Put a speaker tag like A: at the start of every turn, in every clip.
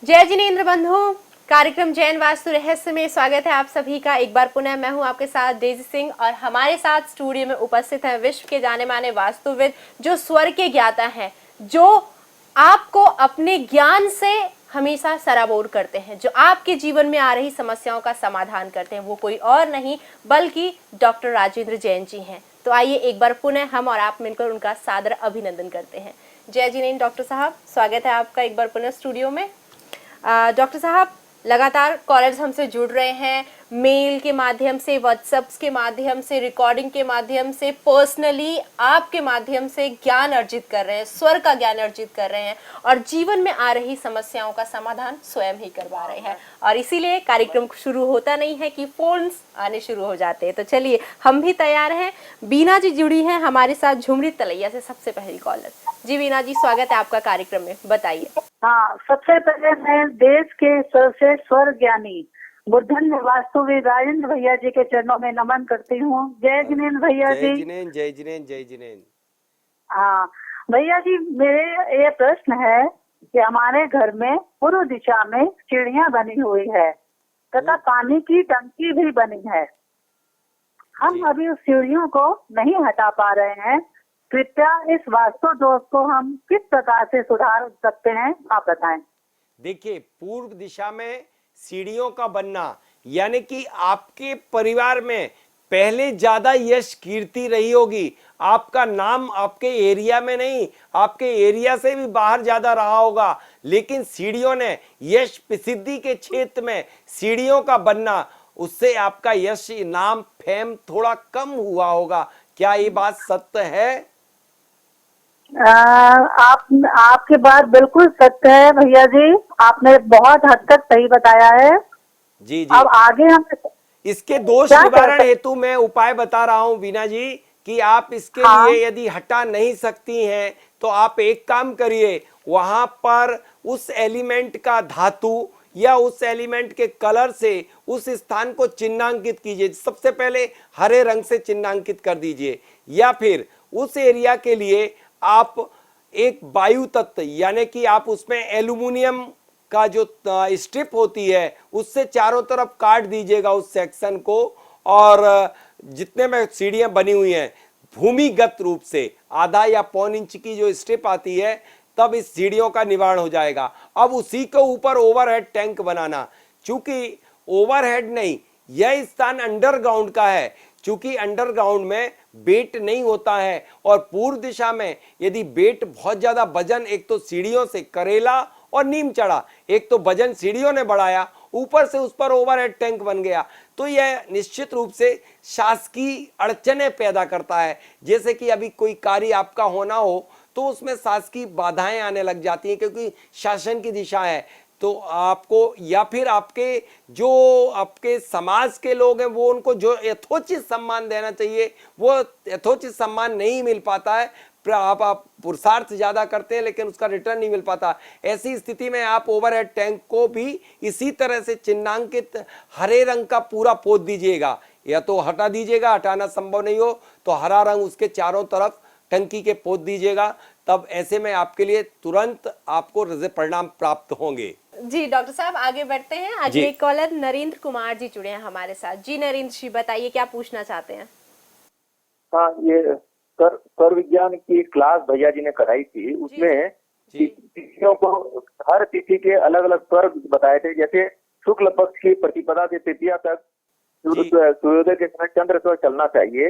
A: जय जिनेंद्र बंधु, कार्यक्रम जैन वास्तु रहस्य में स्वागत है आप सभी का एक बार पुनः। मैं हूं आपके साथ डेजी सिंह और हमारे साथ स्टूडियो में उपस्थित हैं विश्व के जाने माने वास्तुविद जो स्वर के ज्ञाता हैं, जो आपको अपने ज्ञान से हमेशा सराबोर करते हैं, जो आपके जीवन में आ रही समस्याओं का समाधान करते हैं। वो कोई और नहीं बल्कि डॉक्टर राजेंद्र जैन जी हैं। तो आइए एक बार पुनः हम और आप मिलकर उनका सादर अभिनंदन करते हैं। जय जिनेंद्र डॉक्टर साहब, स्वागत है आपका एक बार पुनः स्टूडियो में। डॉक्टर साहब, लगातार कॉलर्स हमसे जुड़ रहे हैं, मेल के माध्यम से, व्हाट्सएप्स के माध्यम से, रिकॉर्डिंग के माध्यम से, पर्सनली आपके माध्यम से ज्ञान अर्जित कर रहे हैं, स्वर का ज्ञान अर्जित कर रहे हैं और जीवन में आ रही समस्याओं का समाधान स्वयं ही करवा रहे हैं। और इसीलिए कार्यक्रम शुरू होता नहीं है कि फोन्स आने शुरू हो जाते हैं। तो चलिए, हम भी तैयार हैं। बीना जी जुड़ी हैं हमारे साथ झुमरी तलैया से, सबसे पहली कॉलर। जी बीना जी, स्वागत है आपका कार्यक्रम में, बताइए।
B: हाँ, सबसे पहले मैं देश के सबसे स्वर ज्ञानी बुद्धन वास्तुविद राजेंद्र भैया जी के चरणों में नमन करती हूँ। जय जिनेंद्र भैया जी।
C: जय जिनेंद्र, जय जिनेंद्र, जय जिनेंद्र।
B: हाँ भैया जी, मेरे ये प्रश्न है कि हमारे घर में पूर्व दिशा में सीढ़ियाँ बनी हुई है तथा पानी की टंकी भी बनी है। हम अभी उस सीढ़ियों को नहीं हटा पा रहे हैं। कृपया इस वास्तु दोष को हम किस प्रकार से सुधार सकते हैं, आप बताएं।
C: देखिए, पूर्व दिशा में सीढ़ियों का बनना यानी कि आपके परिवार में पहले ज्यादा यश कीर्ति रही होगी। आपका नाम आपके एरिया में नहीं, आपके एरिया से भी बाहर ज्यादा रहा होगा, लेकिन सीढ़ियों ने यश प्रसिद्धि के क्षेत्र में सीढ़ियों का बनना, उससे आपका यश, नाम, फेम थोड़ा कम हुआ होगा। क्या ये बात सत्य है?
B: आपकी बात बिल्कुल सत्य है भैया जी, आपने बहुत हद तक सही बताया है।
C: जी जी।
B: अब आगे हम
C: इसके दोष निवारण हेतु मैं उपाय बता रहा हूं बीना जी, कि आप इसके लिए यदि हटा नहीं सकती हैं तो आप एक काम करिए, वहां पर उस एलिमेंट का धातु या उस एलिमेंट के कलर से उस स्थान को चिन्हांकित कीजिए। सबसे पहले हरे रंग से चिन्हांकित कर दीजिए, या फिर उस एरिया के लिए आप एक वायु तत्व यानी कि आप उसमें एल्यूमिनियम का जो स्ट्रिप होती है उससे चारों तरफ काट दीजिएगा उस सेक्शन को। और जितने में सीढ़ियां बनी हुई हैं, भूमिगत रूप से आधा या पौन इंच की जो स्ट्रिप आती है, तब इस सीढ़ियों का निवारण हो जाएगा। अब उसी के ऊपर ओवरहेड टैंक बनाना, चूंकि ओवरहेड नहीं, यह स्थान अंडरग्राउंड का है, चूंकि अंडरग्राउंड में बेट नहीं होता है। और पूर्व दिशा में यदि बेट बहुत ज्यादा वजन, एक तो सीढ़ियों से करेला और नीम चढ़ा, एक तो वजन सीढ़ियों ने बढ़ाया, ऊपर से उस पर ओवरहेड टैंक बन गया, तो यह निश्चित रूप से शासकीय अड़चने पैदा करता है। जैसे कि अभी कोई कार्य आपका होना हो तो उसमें शासकीय बाधाएं आने लग जाती हैं, क्योंकि शासन की दिशा है। तो आपको, या फिर आपके जो आपके समाज के लोग हैं, वो उनको जो यथोचित सम्मान देना चाहिए वो यथोचित सम्मान नहीं मिल पाता है। आप पुरुषार्थ ज्यादा करते हैं लेकिन उसका रिटर्न नहीं मिल पाता। ऐसी स्थिति में आप ओवरहेड टैंक को भी इसी तरह से चिन्हांकित हरे रंग का पूरा पोत दीजिएगा, या तो हटा दीजिएगा, हटाना संभव नहीं हो तो हरा रंग उसके चारों तरफ टंकी के पोत दीजिएगा। तब ऐसे में आपके लिए तुरंत आपको परिणाम प्राप्त होंगे।
A: जी डॉक्टर साहब, आगे बढ़ते हैं। आज एक कॉलर नरेंद्र कुमार जी जुड़े हैं हमारे साथ। जी नरेंद्र जी, बताइए क्या पूछना चाहते हैं।
D: हाँ, ये कर विज्ञान की क्लास भैया जी ने कराई थी, उसमें तिथियों को, हर तिथि के अलग अलग स्वर बताए थे। जैसे शुक्ल पक्ष की प्रतिपदा से तृतीया तक सूर्योदय के समय चंद्र स्वर चलना चाहिए,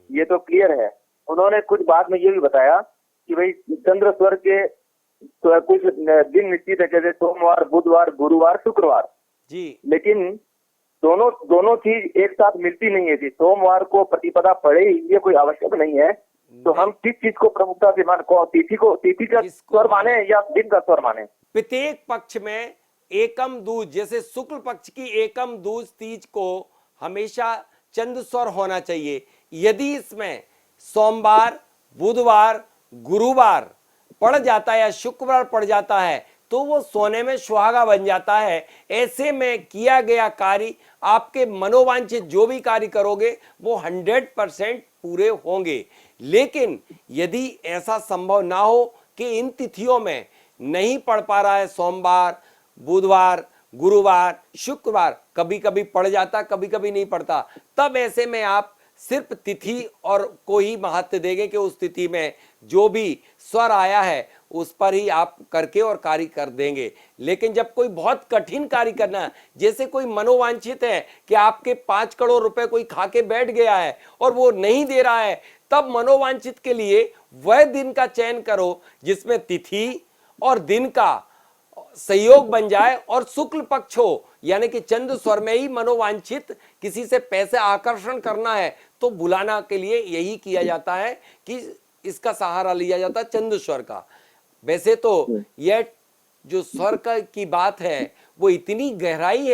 D: ये तो क्लियर है। उन्होंने कुछ बाद में ये भी बताया कि भाई चंद्र स्वर के तो कुछ दिन निश्चित है, जैसे सोमवार, बुधवार, गुरुवार, शुक्रवार जी, लेकिन दोनों चीज एक साथ मिलती नहीं है जी। सोमवार को प्रतिपदा पड़े ही ये कोई आवश्यक नहीं है। तो हम किस चीज को प्रमुखता से मान, तिथि का स्वर माने या दिन का स्वर माने?
C: प्रत्येक पक्ष में एकम दूज, जैसे शुक्ल पक्ष की एकम दूज तीज को हमेशा चंद्र स्वर होना चाहिए। यदि इसमें सोमवार, बुधवार, गुरुवार पड़ जाता है या शुक्रवार पड़ जाता है तो वो सोने में सुहागा बन जाता है। ऐसे में किया गया कार्य, आपके मनोवांछित जो भी कार्य करोगे वो 100% पूरे होंगे। लेकिन यदि ऐसा संभव ना हो कि इन तिथियों में नहीं पड़ पा रहा है, सोमवार, बुधवार, गुरुवार, शुक्रवार कभी कभी पड़ जाता, कभी कभी नहीं पड़ता। तब ऐसे में आप सिर्फ तिथि और को ही महत्व देंगे कि उस तिथि में जो भी स्वर आया है उस पर ही आप करके और कार्य कर देंगे। लेकिन जब कोई बहुत कठिन कार्य करना है, जैसे कोई मनोवांछित है कि आपके 5 करोड़ रुपए कोई खा के बैठ गया है और वो नहीं दे रहा है, तब मनोवांछित के लिए वह दिन का चयन करो जिसमें तिथि और दिन का सहयोग बन जाए और शुक्ल पक्ष हो, यानी कि चंद्र स्वर में ही मनोवांछित किसी से पैसे आकर्षण करना है तो बुलाना के लिए यही किया जाता है कि इसका सहारा लिया जाता है चंद्र स्वर का। वैसे तो यह जो स्वर की बात है वो इतनी गहराई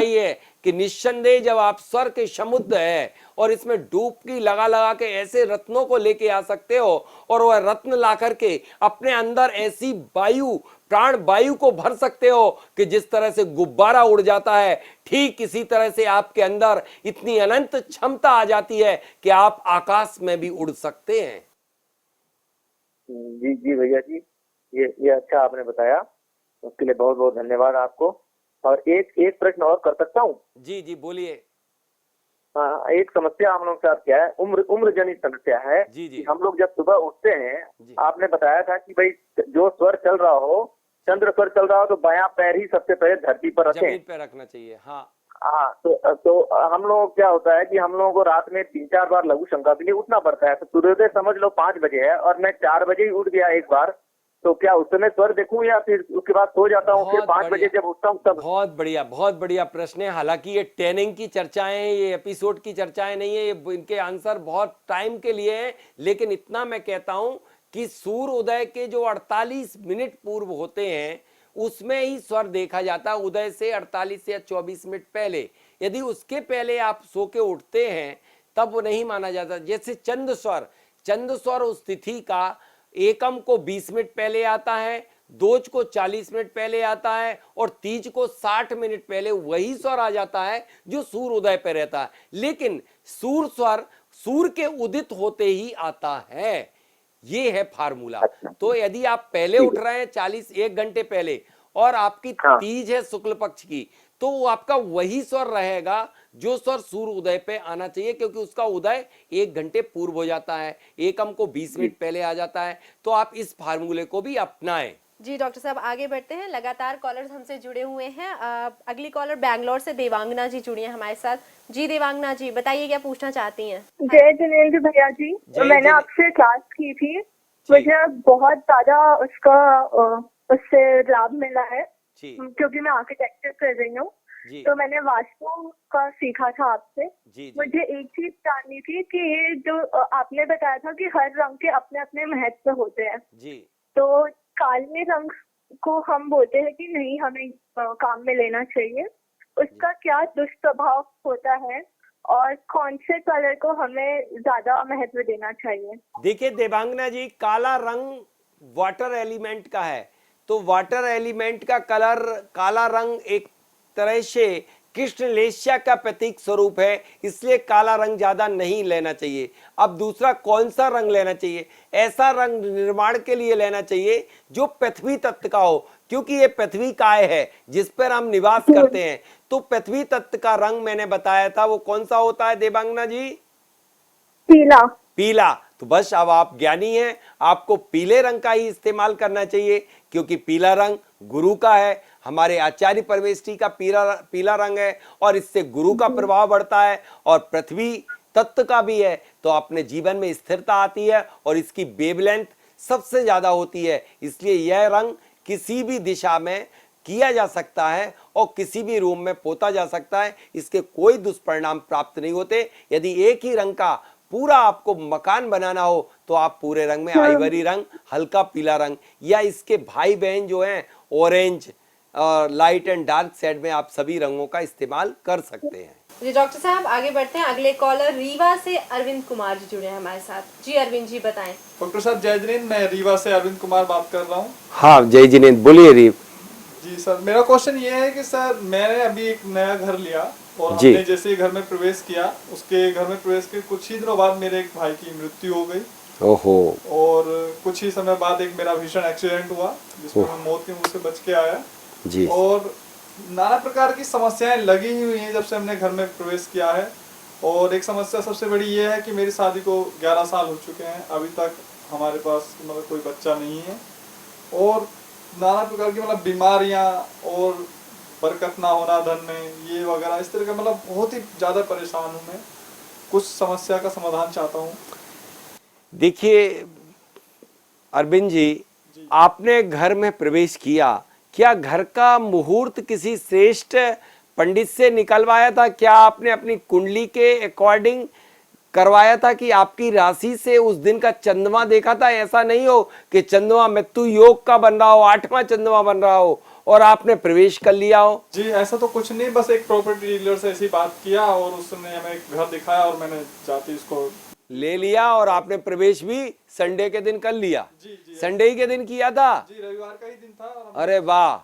C: है कि निस्संदेह जब आप स्वर के समुद्र है और इसमें डुबकी लगा लगा के ऐसे रत्नों को लेके आ सकते हो और वह रत्न ला करके अपने अंदर ऐसी वायु, प्राण वायु को भर सकते हो कि जिस तरह से गुब्बारा उड़ जाता है, ठीक इसी तरह से आपके अंदर इतनी अनंत क्षमता आ जाती है कि आप आकाश में भी उड़ सकते हैं।
D: जी जी भैया जी, ये अच्छा आपने बताया, उसके लिए बहुत बहुत धन्यवाद आपको। और एक प्रश्न और कर सकता हूँ?
C: जी जी बोलिए।
D: हाँ, एक समस्या हम लोग के साथ क्या है, उम्र जनित समस्या है।
C: जी जी।
D: हम लोग जब सुबह उठते हैं,
C: जी।
D: आपने बताया था कि भाई जो स्वर चल रहा हो, चंद्र स्वर चल रहा हो, तो बायां पैर ही सबसे पहले धरती पर रखें।
C: जमीन पे रखना चाहिए। हाँ
D: हाँ, तो हम लोग क्या होता है कि हम लोगों को रात में 3-4 बार लघु शंका के लिए उठना पड़ता है। तो सूर्योदय समझ लो 5 बजे है और मैं 4 बजे ही उठ गया एक बार, तो क्या उस समय स्वर देखूं या फिर उसके बाद सो जाता हूँ, फिर 5 बजे जब उठता हूँ तब?
C: बहुत बढ़िया प्रश्न है। हालांकि ये ट्रेनिंग की चर्चाएं हैं, ये एपिसोड की चर्चाएं नहीं है, ये इनके आंसर बहुत टाइम के लिए है। लेकिन इतना मैं कहता हूं कि सूर्य उदय के जो 48 मिनट पूर्व होते हैं उसमें ही स्वर देखा जाता है, उदय से 48 या 24 मिनट पहले। यदि उसके पहले आप सो के उठते हैं तब वो नहीं माना जाता। जैसे चंद्र स्वर उस तिथि का एकम को 20 मिनट पहले आता है, दोज को 40 मिनट पहले आता है और तीज को 60 मिनट पहले वही स्वर आ जाता है जो सूर्य उदय पे रहता है। लेकिन सूर्य स्वर सूर्य के उदित होते ही आता है, ये है फार्मूला। तो यदि आप पहले उठ रहे हैं 1 घंटे पहले और आपकी तीज है शुक्ल पक्ष की, तो वो आपका वही स्वर रहेगा जो स्वर सूर्य उदय पे आना चाहिए, क्योंकि उसका उदय 1 घंटे पूर्व हो जाता है, एकम को 20 मिनट पहले आ जाता है। तो आप इस फार्मूले को भी अपनाएं।
A: जी डॉक्टर साहब आगे बढ़ते हैं, लगातार कॉलर्स हमसे जुड़े हुए हैं। अगली कॉलर बैंगलोर से देवांगना जी जुड़ी हैं हमारे साथ। जी देवांगना जी बताइए क्या पूछना चाहती हैं?
B: जय जिनेंद्र भैया जी, मैंने आपसे क्लास की थी, मुझे बहुत ज्यादा उससे लाभ मिला है क्योंकि मैं आर्किटेक्चर कर रही हूँ। तो मैंने वास्तु का सीखा था आपसे। मुझे एक चीज जाननी थी कि ये जो आपने बताया था कि हर रंग के अपने अपने महत्व होते हैं, तो काले रंग को हम बोलते हैं कि नहीं हमें काम में लेना चाहिए, उसका क्या दुष्प्रभाव होता है और कौन से कलर को हमें ज्यादा महत्व देना चाहिए?
C: देखिए देवांगना जी, काला रंग वाटर एलिमेंट का है, तो वाटर एलिमेंट का कलर काला रंग एक तरह से कृष्ण लेस्या का प्रतीक स्वरूप है, इसलिए काला रंग ज्यादा नहीं लेना चाहिए। अब दूसरा कौन सा रंग लेना चाहिए? ऐसा रंग निर्माण के लिए लेना चाहिए जो पृथ्वी तत्व का हो, क्योंकि ये पृथ्वी काय है जिस पर हम निवास करते हैं। तो पृथ्वी तत्व का रंग मैंने बताया था, वो कौन सा होता है देवांगना जी? पीला। तो बस अब आप ज्ञानी हैं, आपको पीले रंग का ही इस्तेमाल करना चाहिए, क्योंकि पीला रंग गुरु का है, हमारे आचार्य परमेष्ठी का पीला रंग है और इससे गुरु का प्रभाव बढ़ता है और पृथ्वी तत्व का भी है। तो अपने जीवन में स्थिरता आती है और इसकी वेवलेंथ सबसे ज्यादा होती है, इसलिए यह रंग किसी भी दिशा में किया जा सकता है और किसी भी रूम में पोता जा सकता है, इसके कोई दुष्परिणाम प्राप्त नहीं होते। यदि एक ही रंग का पूरा आपको मकान बनाना हो तो आप पूरे रंग में आइवरी रंग, हल्का पीला रंग, या इसके भाई बहन जो हैं ऑरेंज और लाइट एंड डार्क शेड में आप सभी रंगों का इस्तेमाल कर सकते हैं।
A: जी डॉक्टर साहब आगे बढ़ते हैं, अगले कॉलर रीवा से अरविंद कुमार जी जुड़े हैं हमारे साथ। जी अरविंद जी बताएं।
E: डॉक्टर साहब जय जिनेंद्र, मैं रीवा से अरविंद कुमार बात कर रहा हूँ।
C: हाँ जय जिनेंद्र, बोलिए रीव।
E: जी सर, मेरा क्वेश्चन ये है कि सर मैंने अभी एक नया घर लिया और हमने जैसे घर में प्रवेश किया, उसके घर में प्रवेश के कुछ ही दिनों बाद मेरे एक भाई की मृत्यु हो गई।
C: ओहो।
E: और कुछ ही समय बाद एक मेरा भीषण एक्सीडेंट हुआ जिसमें मैं मौत के मुंह से बच के आया।
C: जी।
E: और नाना प्रकार की समस्याएं लगी ही हुई हैं जब से हमने घर में प्रवेश किया है। और एक समस्या सबसे बड़ी ये है कि मेरी शादी को 11 साल हो चुके हैं, अभी तक हमारे पास मतलब कोई बच्चा नहीं है। और नाना प्रकार की मतलब बीमारियां और बरकत ना होना धन में, ये वगैरह इस तरह का मतलब बहुत ही ज़्यादा परेशान हूँ मैं। कुछ समस्या का समाधान चाहता हूँ।
C: देखिए अरविंद जी, आपने घर में प्रवेश किया, क्या घर का मुहूर्त किसी श्रेष्ठ पंडित से निकलवाया था? क्या आपने अपनी कुंडली के अकॉर्डिंग करवाया था कि आपकी राशि से उस दिन का चंद्रमा देखा था? ऐसा नहीं हो कि चंद्रमा मृत्यु योग का बन रहा हो, 8वां चंद्रमा बन रहा हो और आपने प्रवेश कर लिया हो।
E: जी ऐसा तो कुछ नहीं, बस एक प्रॉपर्टी डीलर से ऐसी बात किया और उसने हमें एक घर दिखाया और मैंने जाते इसको
C: ले लिया और आपने प्रवेश भी संडे के दिन कर लिया।
E: जी
C: संडे ही के दिन किया था?
E: जी रविवार का ही दिन था। और
C: अरे वाह,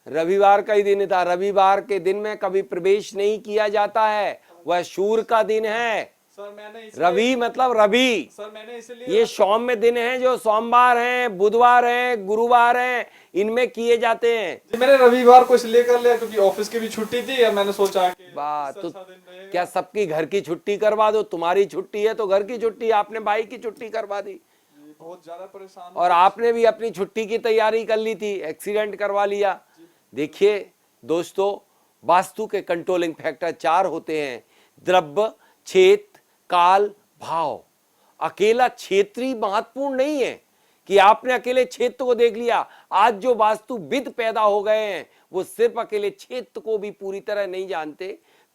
C: रविवार का ही दिन था। रविवार के दिन में कभी प्रवेश नहीं किया जाता है, वह शूर का दिन है।
E: सर मैंने
C: रवि मतलब रवि,
E: सर मैंने इसीलिए
C: ये सौम्य दिन है जो सोमवार हैं, बुधवार हैं, गुरुवार हैं, इनमें किए जाते हैं।
E: जी मैंने रविवार को इसलिए कर लिया क्योंकि ऑफिस की भी छुट्टी थी और मैंने सोचा कि
C: वाह,
E: इससे
C: तो
E: अच्छा दिन रहेगा।
C: क्या सबकी घर की छुट्टी करवा दो? तुम्हारी छुट्टी है तो घर की छुट्टी, आपने भाई की छुट्टी करवा दी।
E: जी, बहुत ज्यादा परेशान हूँ।
C: और आपने भी अपनी छुट्टी की तैयारी कर ली थी, एक्सीडेंट करवा लिया। देखिए दोस्तों, वास्तु के कंट्रोलिंग फैक्टर 4 होते हैं: द्रव्य, क्षेत्र, काल, भाव। अकेला क्षेत्र ही महत्वपूर्ण नहीं है कि आपने अकेले क्षेत्र को देख लिया। आज जो वास्तुविद पैदा हो गए हैं वो सिर्फ अकेले क्षेत्र को भी पूरी तरह नहीं जानते,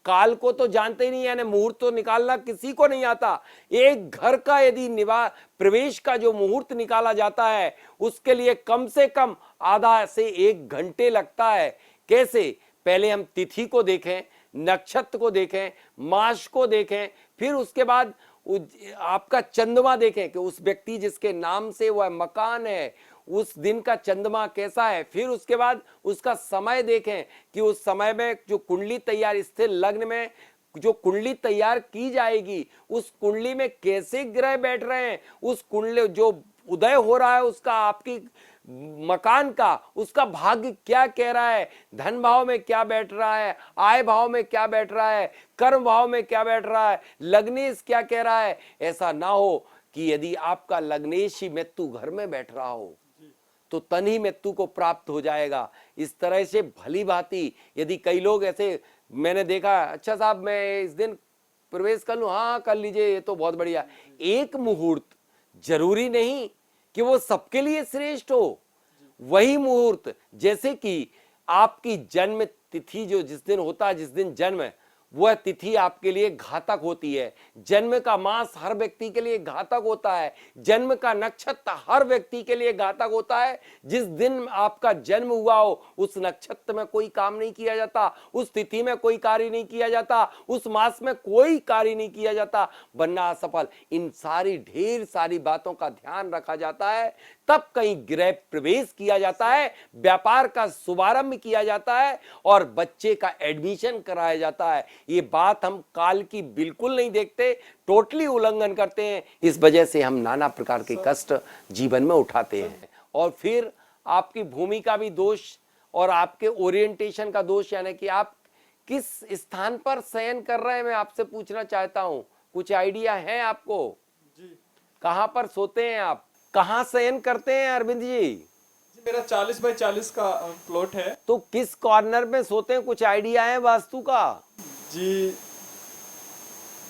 C: काल को तो जानते ही नहीं, यानी मुहूर्त तो निकालना किसी को नहीं आता। एक घर का यदि प्रवेश का जो मुहूर्त निकाला जाता है उसके लिए कम से कम आधा से 1 घंटे लगता है। कैसे? पहले हम तिथि को देखें, नक्षत्र को देखें, मास को देखें, फिर उसके बाद आपका चंद्रमा देखें कि उस व्यक्ति जिसके नाम से वह मकान है उस दिन का चंद्रमा कैसा है। फिर उसके बाद उसका समय देखें कि उस समय में जो कुंडली तैयार, स्थिर लग्न में जो कुंडली तैयार की जाएगी उस कुंडली में कैसे ग्रह बैठ रहे हैं, उस कुंडली जो उदय हो रहा है उसका, आपकी मकान का, उसका भाग्य क्या कह रहा है, धन भाव में क्या बैठ रहा है, आय भाव में क्या बैठ रहा है, कर्म भाव में क्या बैठ रहा है, लग्नेश क्या कह रहा है। ऐसा ना हो कि यदि आपका लग्नेश ही मृत्यु घर में बैठ रहा हो तो तन ही मृत्यु को प्राप्त हो जाएगा। इस तरह से भली भांति यदि कई लोग ऐसे मैंने देखा, अच्छा साहब मैं इस दिन प्रवेश कर लूं, हाँ कर लीजिए, ये तो बहुत बढ़िया। एक मुहूर्त जरूरी नहीं कि वो सबके लिए श्रेष्ठ हो। वही मुहूर्त, जैसे कि आपकी जन्म तिथि जो जिस दिन होता है, जिस दिन जन्म है, वह तिथि आपके लिए घातक होती है। जन्म का मास हर व्यक्ति के लिए घातक होता है। जन्म का नक्षत्र हर व्यक्ति के लिए घातक होता है। जिस दिन आपका जन्म हुआ हो उस नक्षत्र में कोई काम नहीं किया जाता, उस तिथि में कोई कार्य नहीं किया जाता, उस मास में कोई कार्य नहीं किया जाता, वरना असफल। इन सारी ढेर सारी बातों का ध्यान रखा जाता है, तब कहीं गृह प्रवेश किया जाता है, व्यापार का शुभारंभ किया जाता है और बच्चे का एडमिशन कराया जाता है। ये बात हम काल की बिल्कुल नहीं देखते, टोटली उल्लंघन करते हैं। इस वजह से हम नाना प्रकार के कष्ट जीवन में उठाते हैं। और फिर आपकी भूमि का भी दोष और आपके ओरिएंटेशन का दोष, यानी कि आप किस स्थान पर शयन कर रहे हैं, मैं आपसे पूछना चाहता हूं। कुछ आइडिया है आपको?
E: जी
C: कहां पर सोते हैं आप, कहां शयन करते हैं अरविंद जी?
E: मेरा 40 बाय 40 का प्लॉट है।
C: तो किस कॉर्नर में सोते हैं? कुछ आइडिया है वास्तु का?
E: जी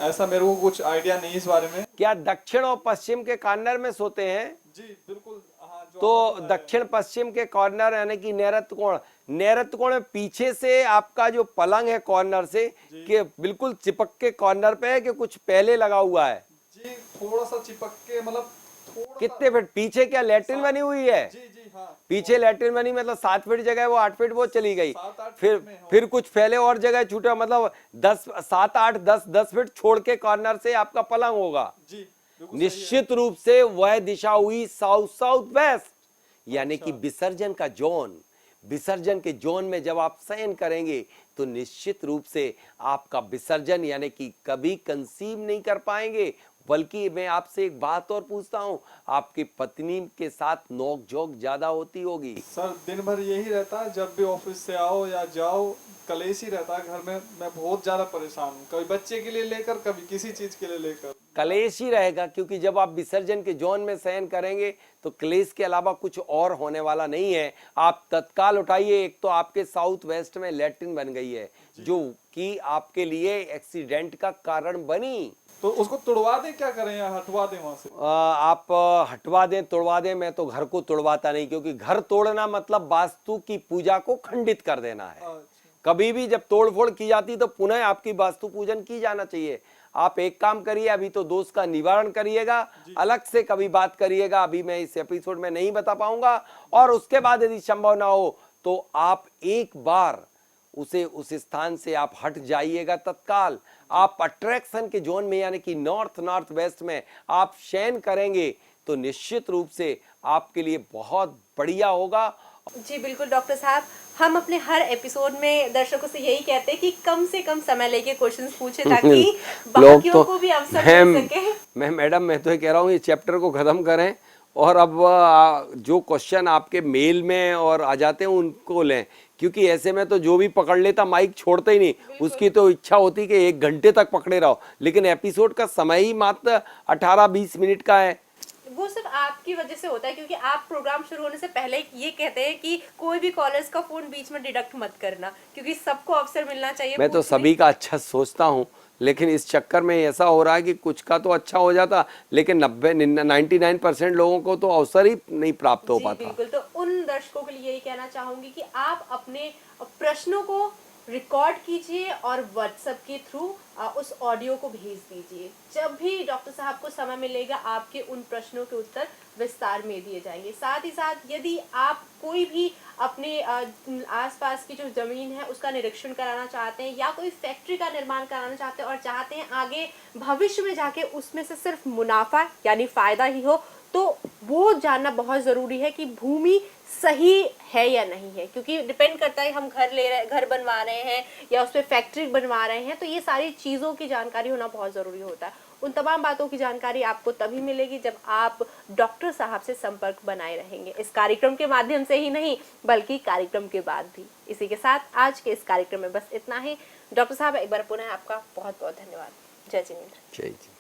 E: ऐसा मेरे को कुछ आइडिया नहीं इस बारे में।
C: क्या दक्षिण और पश्चिम के कॉर्नर में सोते हैं?
E: जी बिल्कुल, हाँ। जो
C: तो
E: आपने बताया।
C: दक्षिण पश्चिम के कॉर्नर यानी कि नैऋत्य कोण, नैऋत्य कोण में पीछे से आपका जो पलंग है कॉर्नर से कि बिल्कुल चिपक के कॉर्नर पे है कि कुछ पहले लगा हुआ है?
E: जी थोड़ा सा चिपक के, मतलब थोड़ा
C: कितने फीट पीछे? क्या लैट्रिन बनी हुई है?
E: जी जी हाँ।
C: पीछे लैट्रिन बनी, मतलब 7 फीट जगह है, वो 8 फीट वो चली गई।
E: 7-8
C: फिर
E: फीट में हो।
C: फिर कुछ फैले और जगह छूटा, मतलब 7-8-10 फीट छोड़ के कॉर्नर से आपका पलंग होगा।
E: जी बिल्कुल सही है।
C: निश्चित रूप से वह दिशा हुई साउथ साउथ वेस्ट, यानी कि विसर्जन का जोन। विसर्जन के जोन में जब आप शयन करेंगे तो निश्चित रूप से आपका विसर्जन यानी कि कभी कंसीव नहीं कर पाएंगे, बल्कि मैं आपसे एक बात और पूछता हूँ, आपकी पत्नी के साथ नोक झोंक ज्यादा होती होगी?
E: सर दिन भर यही रहता है, जब भी ऑफिस से आओ या जाओ कलेश ही रहता है घर में। मैं बहुत ज्यादा परेशान हूँ, कभी बच्चे के लिए लेकर, कभी किसी चीज के लिए लेकर।
C: कलेश ही रहेगा, क्योंकि जब आप विसर्जन के जोन में शयन करेंगे तो क्लेश के अलावा कुछ और होने वाला नहीं है। आप तत्काल उठाइए। एक तो आपके साउथ वेस्ट में लैट्रिन बन गई है जो कि आपके लिए एक्सीडेंट का कारण बनी।
E: तो उसको तुड़वा दें, क्या करें, या हटवा दें वहां से?
C: आप हटवा दें, तोड़वा दें। मैं तो घर को तोड़वाता नहीं, क्योंकि घर तोड़ना मतलब वास्तु की पूजा को खंडित कर देना है।
E: अच्छा।
C: कभी भी जब तोड़फोड़ की जाती तो पुनः आपकी वास्तु पूजन की जाना चाहिए। आप एक काम करिए, अभी तो दोष का निवारण करिएगा, अलग से कभी बात करिएगा, अभी मैं इस एपिसोड में नहीं बता पाऊंगा। और उसके बाद यदि संभव ना हो तो आप एक बार उसे उस स्थान से आप हट जाइएगा तत्काल। आप अट्रैक्शन के जोन में यानी कि नॉर्थ वेस्ट में आप शयन करेंगे तो निश्चित रूप से आपके लिए बहुत बढ़िया होगा।
A: जी बिल्कुल डॉक्टर साहब, हम अपने हर एपिसोड में दर्शकों से यही कहते हैं कि कम से कम समय लेके क्वेश्चंस पूछे ताकि बाकियों को भी अवसर मिल सके।
C: मैं तो ये कह रहा हूँ, ये चैप्टर को खत्म करें और अब जो क्वेश्चन आपके मेल में और आ जाते हैं उनको लें, क्योंकि ऐसे में तो जो भी पकड़ लेता माइक छोड़ता ही नहीं। उसकी तो इच्छा होती कि 1 घंटे तक पकड़े रहो, लेकिन एपिसोड का समय ही मात्र 18-20 मिनट का है।
A: वो सिर्फ आपकी वजह से होता है, क्योंकि आप प्रोग्राम शुरू होने से पहले ये कहते हैं कि कोई भी कॉलर्स का फोन बीच में डिडक्ट मत करना, क्योंकि सबको अवसर मिलना चाहिए।
C: मैं तो सभी का अच्छा सोचता हूँ, लेकिन इस चक्कर में ऐसा हो रहा है कि कुछ का तो अच्छा हो जाता, लेकिन 99% लोगों को तो अवसर ही नहीं प्राप्त हो पाता।
A: बिल्कुल। तो उन दर्शकों के लिए यही कहना चाहूंगी कि आप अपने प्रश्नों को रिकॉर्ड कीजिए और व्हाट्सएप के थ्रू उस ऑडियो को भेज दीजिए। जब भी डॉक्टर साहब को समय मिलेगा आपके उन प्रश्नों के उत्तर विस्तार में दिए जाएंगे। साथ ही साथ यदि आप कोई भी अपने आसपास की जो ज़मीन है उसका निरीक्षण कराना चाहते हैं या कोई फैक्ट्री का निर्माण कराना चाहते हैं और चाहते हैं आगे भविष्य में जाके उसमें से सिर्फ मुनाफा यानी फ़ायदा ही हो, तो वो जानना बहुत ज़रूरी है कि भूमि सही है या नहीं है, क्योंकि डिपेंड करता है हम घर बनवा रहे हैं या उस पर फैक्ट्री बनवा रहे हैं, तो ये सारी चीज़ों की जानकारी होना बहुत ज़रूरी होता है। उन तमाम बातों की जानकारी आपको तभी मिलेगी जब आप डॉक्टर साहब से संपर्क बनाए रहेंगे, इस कार्यक्रम के माध्यम से ही नहीं बल्कि कार्यक्रम के बाद भी। इसी के साथ आज के इस कार्यक्रम में बस इतना ही। डॉक्टर साहब एक बार पुनः आपका बहुत बहुत धन्यवाद। जय जिनेंद्र।
C: जय जी।